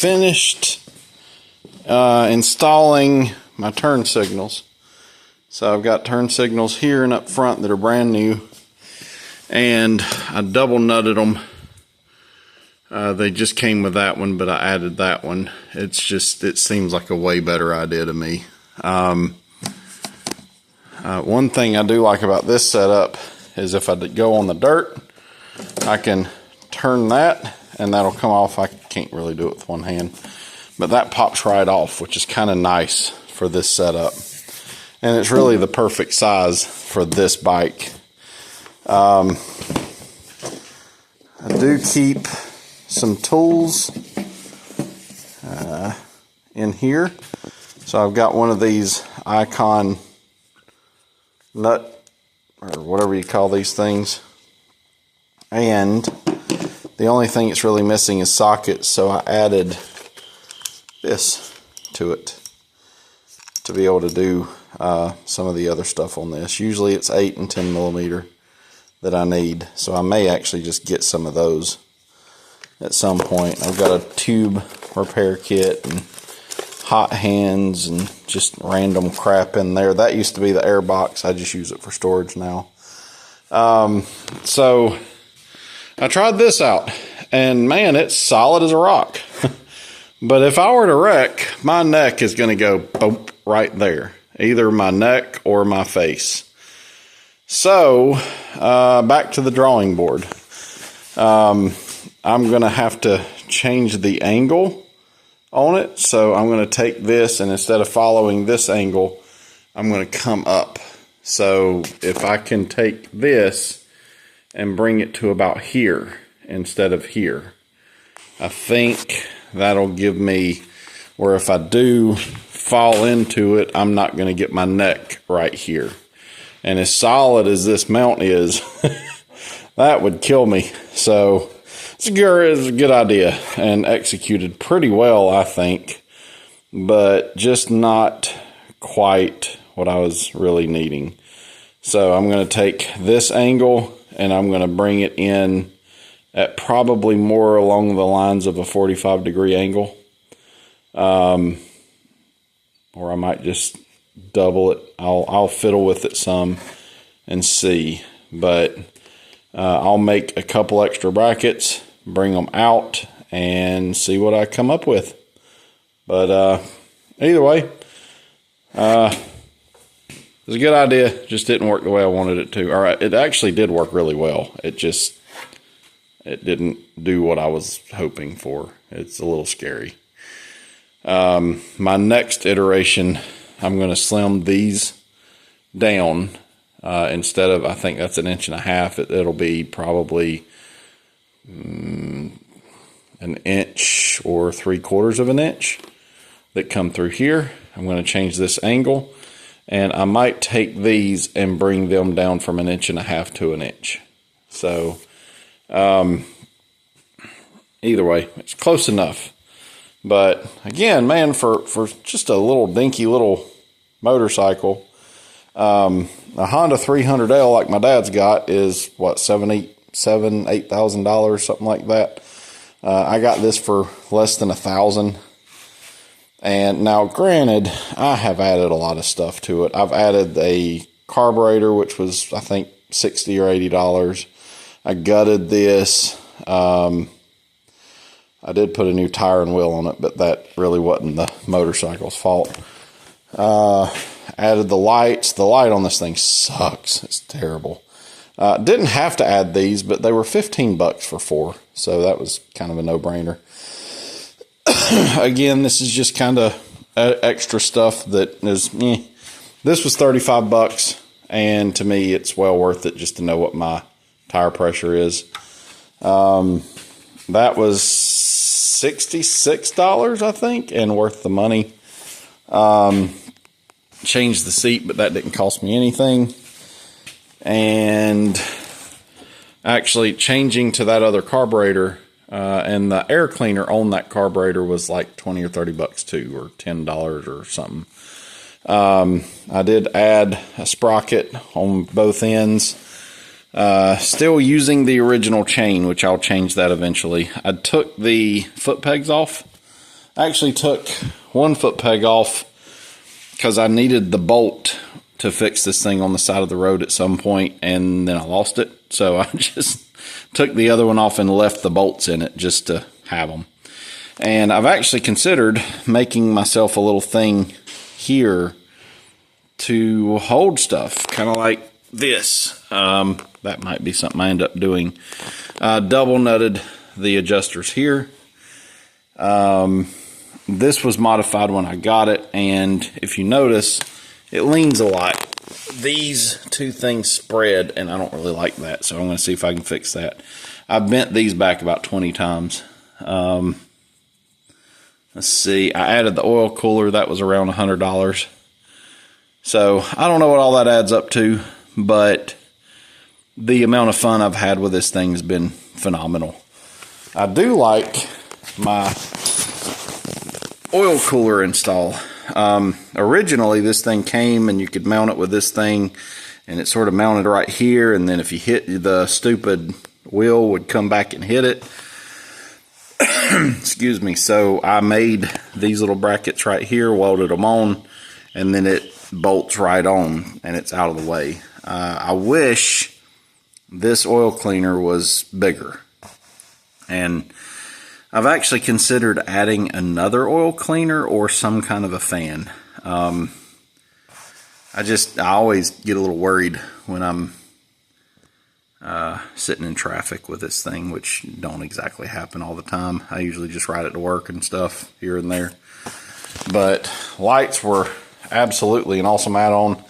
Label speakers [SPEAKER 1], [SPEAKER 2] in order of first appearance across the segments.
[SPEAKER 1] finished installing my turn signals. So I've got turn signals here and up front that are brand new, and I double nutted them. They just came with that one, but I added that one. It seems like a way better idea to me. One thing I do like about this setup is if I go on the dirt, I can turn that and that'll come off. I can't really do it with one hand, but that pops right off, which is kind of nice for this setup. And it's really the perfect size for this bike. I do keep some tools in here. So I've got one of these Icon nut, or whatever you call these things. And the only thing it's really missing is sockets, so I added this to it to be able to do some of the other stuff on this. Usually it's 8 and 10 millimeter that I need, so I may actually just get some of those at some point. I've got a tube repair kit and hot hands and just random crap in there. That used to be the air box. I just use it for storage now. So I tried this out, and man, it's solid as a rock. But if I were to wreck, my neck is going to go boop right there. Either my neck or my face. So, back to the drawing board. I'm going to have to change the angle on it. So I'm going to take this, and instead of following this angle, I'm going to come up. So if I can take this and bring it to about here instead of here, I think that'll give me where if I do fall into it, I'm not going to get my neck right here. And as solid as this mount is, that would kill me. So it's a good idea and executed pretty well, I think, but just not quite what I was really needing. So I'm going to take this angle and I'm going to bring it in at probably more along the lines of a 45-degree angle. Or I might just double it. I'll fiddle with it some and see. But I'll make a couple extra brackets, bring them out, and see what I come up with. But either way, it was a good idea. Just didn't work the way I wanted it to. All right, it actually did work really well. It didn't do what I was hoping for. It's a little scary. My next iteration, I'm going to slim these down. Instead of, I think that's 1.5 inches, it'll be probably an inch or 3/4 of an inch that come through here. I'm going to change this angle, and I might take these and bring them down from 1.5 inches to 1 inch. So, either way, it's close enough. But again, man, for just a little dinky little motorcycle, a Honda 300L like my dad's got is what, $8,000, something like that. I got this for less than $1,000. And now, granted, I have added a lot of stuff to it. I've added a carburetor, which was I think $60 or $80. I gutted this. I did put a new tire and wheel on it, but that really wasn't the motorcycle's fault. Added the lights. The light on this thing sucks. It's terrible. Didn't have to add these, but they were $15 for 4, so that was kind of a no-brainer. Again, this is just kind of extra stuff that is, This was $35, and to me, it's well worth it just to know what my tire pressure is. That was $66, I think, and worth the money. Changed the seat, but that didn't cost me anything. And actually changing to that other carburetor, and the air cleaner on that carburetor was like $20 or $30 too, or $10 or something. I did add a sprocket on both ends. Still using the original chain, which I'll change that eventually. I took the foot pegs off I actually took one foot peg off because I needed the bolt to fix this thing on the side of the road at some point, and then I lost it. So I just took the other one off and left the bolts in it just to have them. And I've actually considered making myself a little thing here to hold stuff, kind of like this. That might be something I end up doing. Double nutted the adjusters here. This was modified when I got it, and if you notice, it leans a lot. These two things spread, and I don't really like that, so I'm going to see if I can fix that. I've bent these back about 20 times. Let's see, I added the oil cooler. That was around $100. So I don't know what all that adds up to, but the amount of fun I've had with this thing has been phenomenal. I do like my oil cooler install. Originally, this thing came and you could mount it with this thing, and it sort of mounted right here, and then if you hit the stupid wheel would come back and hit it. Excuse me. So I made these little brackets right here, welded them on, and then it bolts right on and it's out of the way. I wish this oil cleaner was bigger, and I've actually considered adding another oil cleaner or some kind of a fan. I always get a little worried when I'm sitting in traffic with this thing, which don't exactly happen all the time. I usually just ride it to work and stuff here and there. But lights were absolutely an awesome add-on.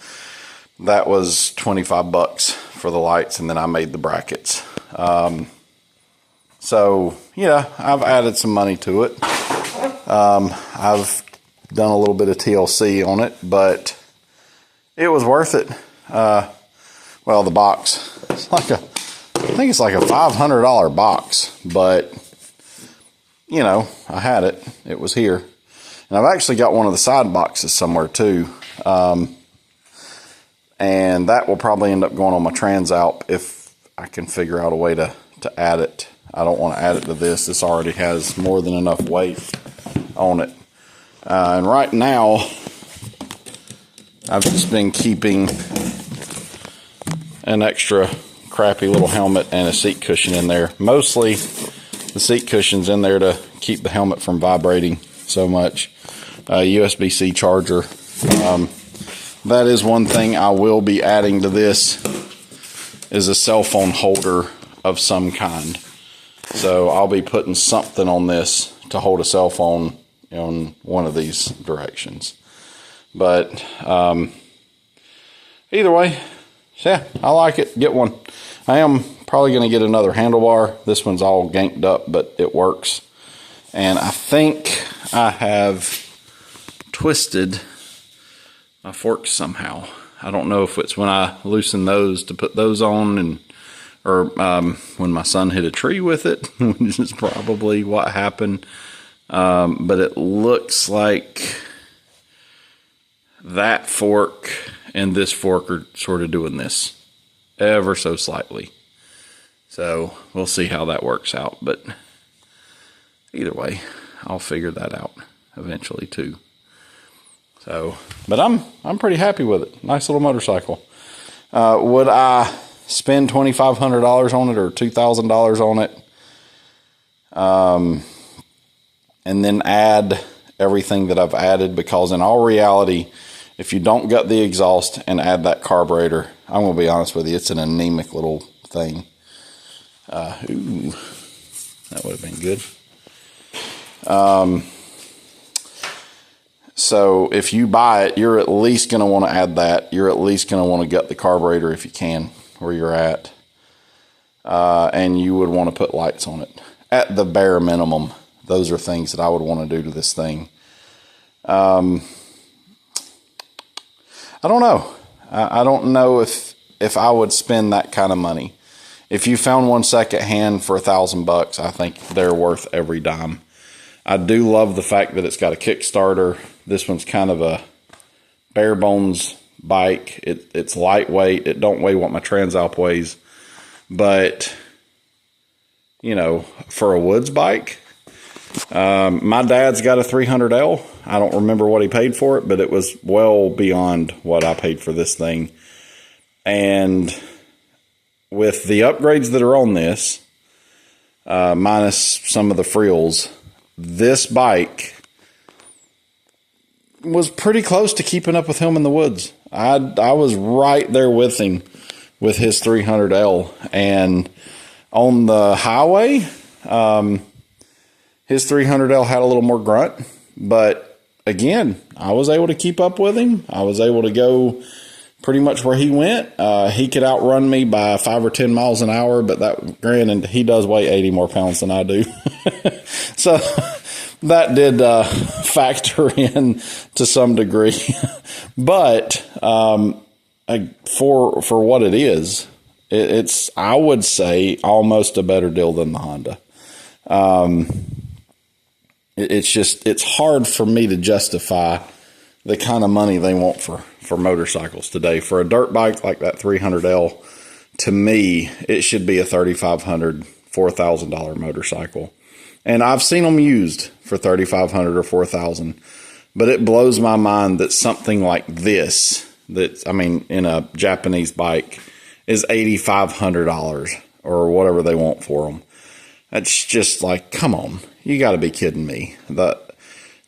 [SPEAKER 1] That was 25 bucks for the lights, and then I made the brackets. So yeah, I've added some money to it. I've done a little bit of TLC on it, but it was worth it. Well, the box, I think it's like a $500 box, but you know, I had it. It was here. And I've actually got one of the side boxes somewhere too. And that will probably end up going on my Transalp if I can figure out a way to add it. I don't want to add it to this. This already has more than enough weight on it. And right now, I've just been keeping an extra crappy little helmet and a seat cushion in there. Mostly the seat cushion's in there to keep the helmet from vibrating so much. USB-C charger. That is one thing I will be adding to this, is a cell phone holder of some kind. So I'll be putting something on this to hold a cell phone in one of these directions. But either way, yeah, I like it. Get one. I am probably going to get another handlebar. This one's all ganked up, but it works. And I think I have twisted my forks somehow. I don't know if it's when I loosen those to put those on, or when my son hit a tree with it, which is probably what happened. But it looks like that fork and this fork are sort of doing this ever so slightly. So we'll see how that works out. But either way, I'll figure that out eventually too. So, but I'm pretty happy with it. Nice little motorcycle. Would I spend $2,500 on it or $2,000 on it? And then add everything that I've added, because in all reality, if you don't gut the exhaust and add that carburetor, I'm going to be honest with you, it's an anemic little thing. Ooh, that would have been good. So if you buy it, you're at least going to want to add that. You're at least going to want to gut the carburetor if you can, where you're at. And you would want to put lights on it. At the bare minimum, those are things that I would want to do to this thing. I don't know. I don't know if I would spend that kind of money. If you found one secondhand for $1,000, I think they're worth every dime. I do love the fact that it's got a Kickstarter. This one's kind of a bare bones bike. It's lightweight. It don't weigh what my Transalp weighs. But, you know, for a woods bike, My dad's got a 300L. I don't remember what he paid for it, but it was well beyond what I paid for this thing. And with the upgrades that are on this, minus some of the frills, this bike was pretty close to keeping up with him in the woods. I was right there with him with his 300L. And on the highway, his 300L had a little more grunt. But again, I was able to keep up with him. I was able to go pretty much where he went. He could outrun me by 5 or 10 miles an hour, but that, granted, he does weigh 80 more pounds than I do. So that did factor in to some degree. But for what it is, it's, I would say, almost a better deal than the Honda. It's hard for me to justify the kind of money they want for motorcycles today. For a dirt bike like that 300L, to me, it should be a $3,500, $4,000 motorcycle. And I've seen them used for $3,500 or $4,000, but it blows my mind that something like this, in a Japanese bike, is $8,500 or whatever they want for them. It's just like, come on, you got to be kidding me.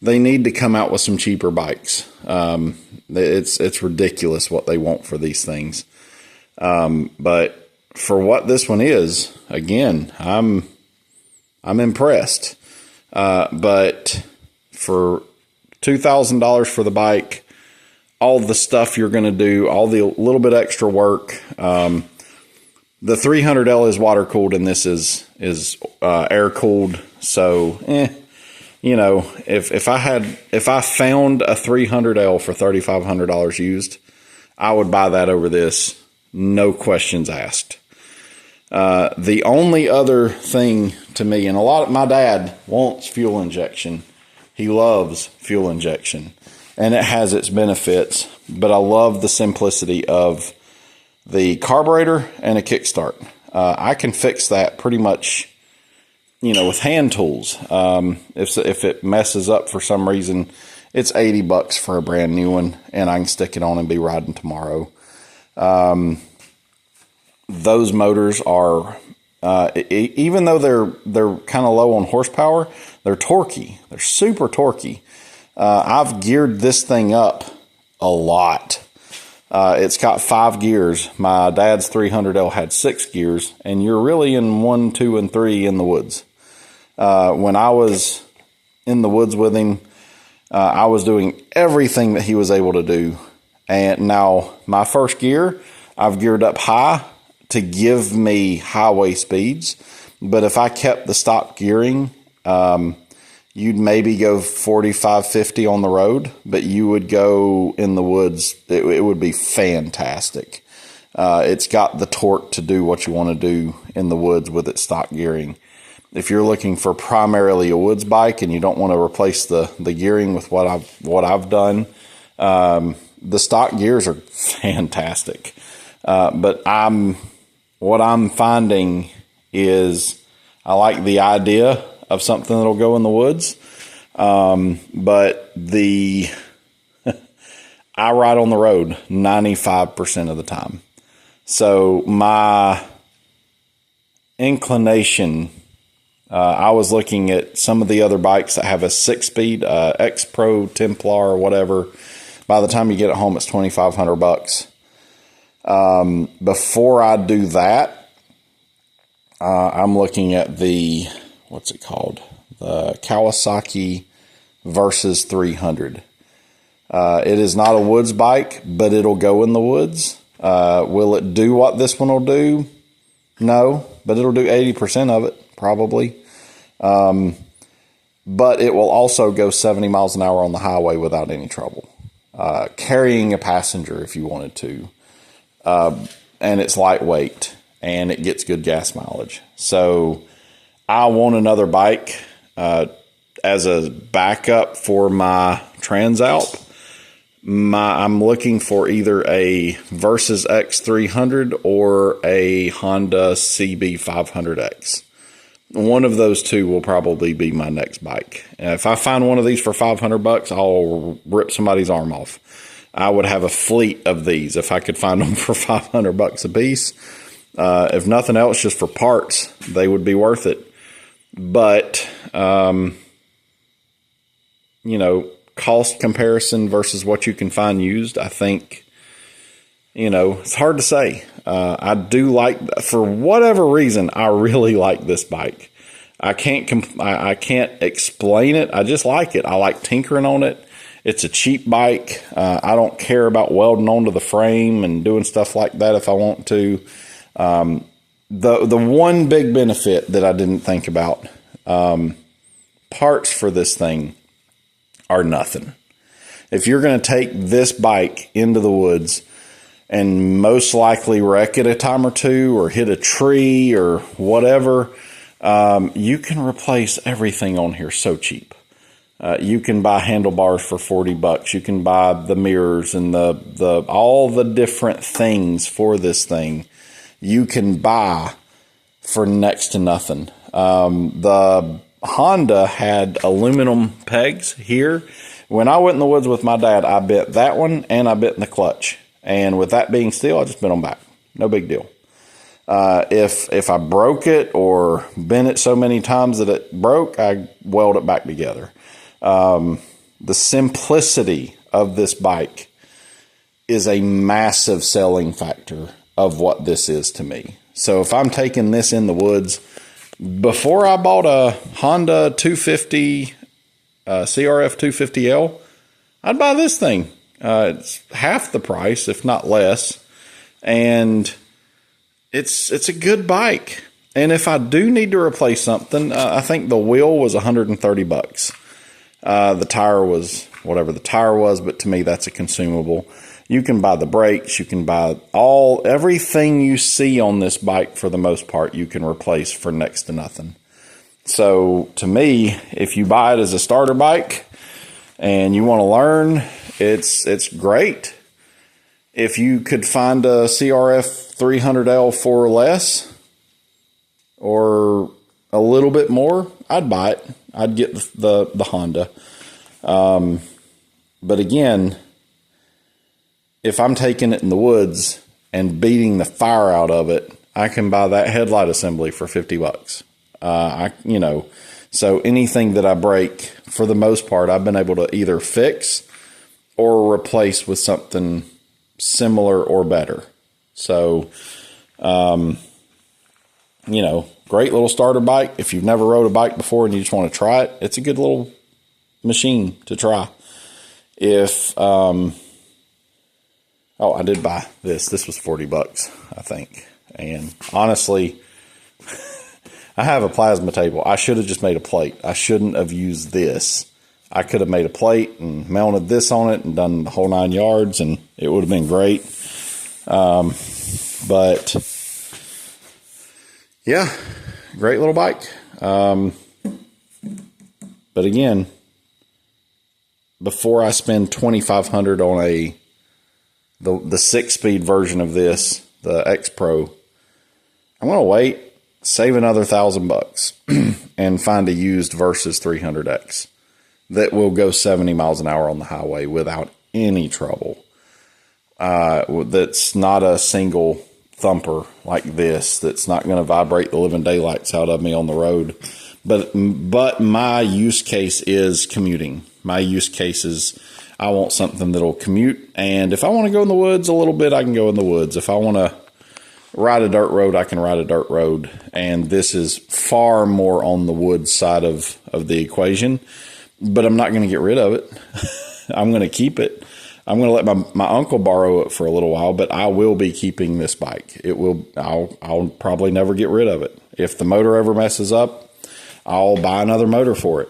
[SPEAKER 1] They need to come out with some cheaper bikes. It's ridiculous what they want for these things. But for what this one is, again, I'm impressed. But for $2,000 for the bike, all the stuff you're going to do, all the little bit extra work. The 300L is water cooled and this is air cooled. So, if I found a 300L for $3,500 used, I would buy that over this. No questions asked. The only other thing to me, and my dad wants fuel injection. He loves fuel injection and it has its benefits, but I love the simplicity of the carburetor and a kickstart. I can fix that pretty much, with hand tools. If it messes up for some reason, it's $80 for a brand new one, and I can stick it on and be riding tomorrow. Those motors are, even though they're kind of low on horsepower, they're torquey. They're super torquey. I've geared this thing up a lot. It's got 5 gears. My dad's 300L had 6 gears, and you're really in 1, 2, and 3 in the woods. When I was in the woods with him, I was doing everything that he was able to do. And now my first gear, I've geared up high to give me highway speeds. But if I kept the stock gearing, you'd maybe go 45, 50 on the road, but you would go in the woods. It would be fantastic. It's got the torque to do what you want to do in the woods with its stock gearing. If you're looking for primarily a woods bike and you don't want to replace the gearing with what I've done, the stock gears are fantastic. But what I'm finding is I like the idea of something that'll go in the woods. But I ride on the road 95% of the time. So my inclination, I was looking at some of the other bikes that have a 6-speed, X Pro, Templar, or whatever. By the time you get it home, it's $2,500. Before I do that, I'm looking at the, what's it called? The Kawasaki Versys 300. It is not a woods bike, but it'll go in the woods. Will it do what this one will do? No, but it'll do 80% of it, probably. But it will also go 70 miles an hour on the highway without any trouble. Carrying a passenger if you wanted to. And it's lightweight and it gets good gas mileage. So I want another bike as a backup for my Transalp. I'm looking for either a Versys X300 or a Honda CB500X. one of those two will probably be my next bike. If I find one of these for $500, I'll rip somebody's arm off. I would have a fleet of these if I could find them for $500 a piece. If nothing else, just for parts, they would be worth it. But, cost comparison versus what you can find used, I think, it's hard to say. I do like, for whatever reason, I really like this bike. I can't explain it. I just like it. I like tinkering on it. It's a cheap bike. I don't care about welding onto the frame and doing stuff like that if I want to. The one big benefit that I didn't think about, parts for this thing are nothing. If you're going to take this bike into the woods and most likely wreck it a time or two or hit a tree or whatever, you can replace everything on here so cheap. You can buy handlebars for $40. You can buy the mirrors and the all the different things for this thing. You can buy for next to nothing. The Honda had aluminum pegs here. When I went in the woods with my dad, I bent that one and I bent the clutch. And with that being steel, I just bent them back. No big deal. If I broke it or bent it so many times that it broke, I weld it back together. The simplicity of this bike is a massive selling factor of what this is to me. So if I'm taking this in the woods, before I bought a Honda 250, CRF 250L, I'd buy this thing. It's half the price, if not less. And it's a good bike. And if I do need to replace something, I think the wheel was $130. The tire was whatever the tire was, but to me, that's a consumable. You can buy the brakes. You can buy everything you see on this bike for the most part, you can replace for next to nothing. So to me, if you buy it as a starter bike and you want to learn, it's great. If you could find a CRF 300L for less or a little bit more, I'd buy it. I'd get the Honda. But again, if I'm taking it in the woods and beating the fire out of it, I can buy that headlight assembly for $50. So anything that I break, for the most part, I've been able to either fix or replace with something similar or better. So, great little starter bike. If you've never rode a bike before and you just want to try it, it's a good little machine to try. I did buy this. This was $40, I think. And honestly, I have a plasma table. I should have just made a plate. I shouldn't have used this. I could have made a plate and mounted this on it and done the whole 9 yards, and it would have been great. But yeah, great little bike. But again, before I spend $2,500 on the 6-speed version of this, the X Pro, I'm going to wait, save another $1,000 and find a used Versys 300X that will go 70 miles an hour on the highway without any trouble. That's not a single thumper like this. That's not going to vibrate the living daylights out of me on the road. But my use case is commuting. My use case is I want something that'll commute. And if I want to go in the woods a little bit, I can go in the woods. If I want to ride a dirt road, I can ride a dirt road. And this is far more on the woods side of the equation. But I'm not going to get rid of it. I'm going to keep it. I'm going to let my uncle borrow it for a little while, but I will be keeping this bike. I'll probably never get rid of it. If the motor ever messes up, I'll buy another motor for it.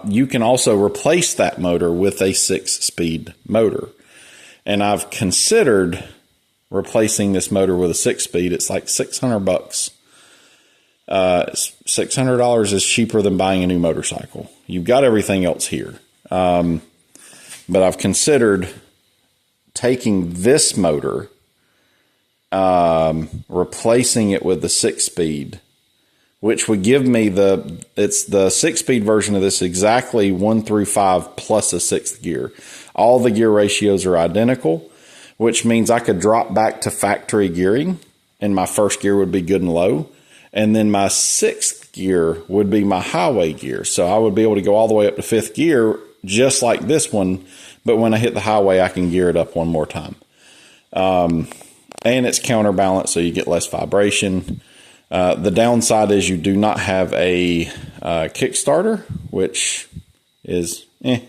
[SPEAKER 1] You can also replace that motor with a 6-speed motor. And I've considered replacing this motor with a 6-speed. It's like $600. $600 is cheaper than buying a new motorcycle. You've got everything else here. But I've considered taking this motor, replacing it with the 6-speed, which would give me it's the 6-speed version of this, exactly 1 through 5 plus a 6th gear. All the gear ratios are identical, which means I could drop back to factory gearing, and my first gear would be good and low. And then my 6th gear would be my highway gear. So I would be able to go all the way up to 5th gear, just like this one. But when I hit the highway, I can gear it up one more time. And it's counterbalanced, so you get less vibration. The downside is you do not have a Kickstarter, which is, I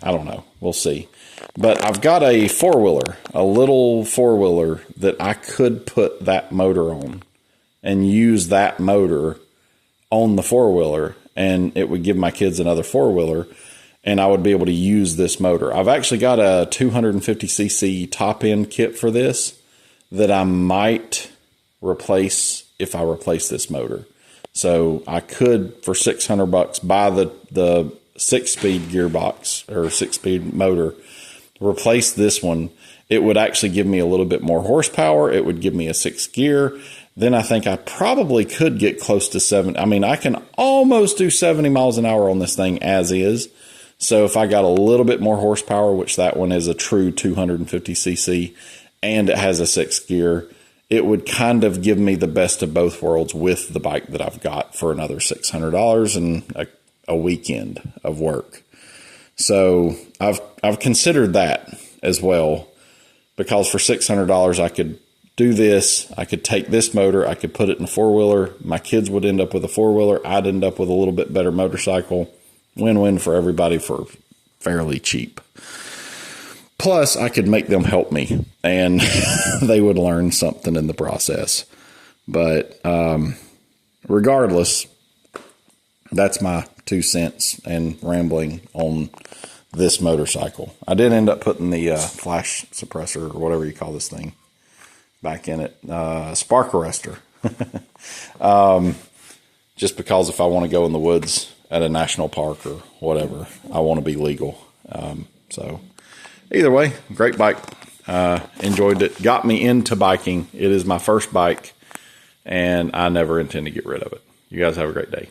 [SPEAKER 1] don't know. We'll see. But I've got a 4-wheeler, a little 4-wheeler that I could put that motor on and use that motor on the 4-wheeler, and it would give my kids another 4-wheeler, and I would be able to use this motor. I've actually got a 250cc top end kit for this that I might replace if I replace this motor. So I could, for $600, buy the 6-speed gearbox or 6-speed motor, replace this one. It would actually give me a little bit more horsepower. It would give me a 6th gear. Then I think I probably could get close to 7. I mean, I can almost do 70 miles an hour on this thing as is. So if I got a little bit more horsepower, which that one is a true 250cc, and it has a 6th gear, it would kind of give me the best of both worlds with the bike that I've got for another $600 and a weekend of work. So I've considered that as well, because for $600 I could do this. I could take this motor, I could put it in a 4-wheeler. My kids would end up with a 4-wheeler. I'd end up with a little bit better motorcycle. Win-win for everybody for fairly cheap. Plus, I could make them help me, and they would learn something in the process. But regardless, that's my 2 cents and rambling on this motorcycle. I did end up putting the flash suppressor, or whatever you call this thing, back in it. Spark arrestor. Just because if I want to go in the woods at a national park or whatever, I want to be legal. So either way, great bike. Enjoyed it. Got me into biking. It is my first bike, and I never intend to get rid of it. You guys have a great day.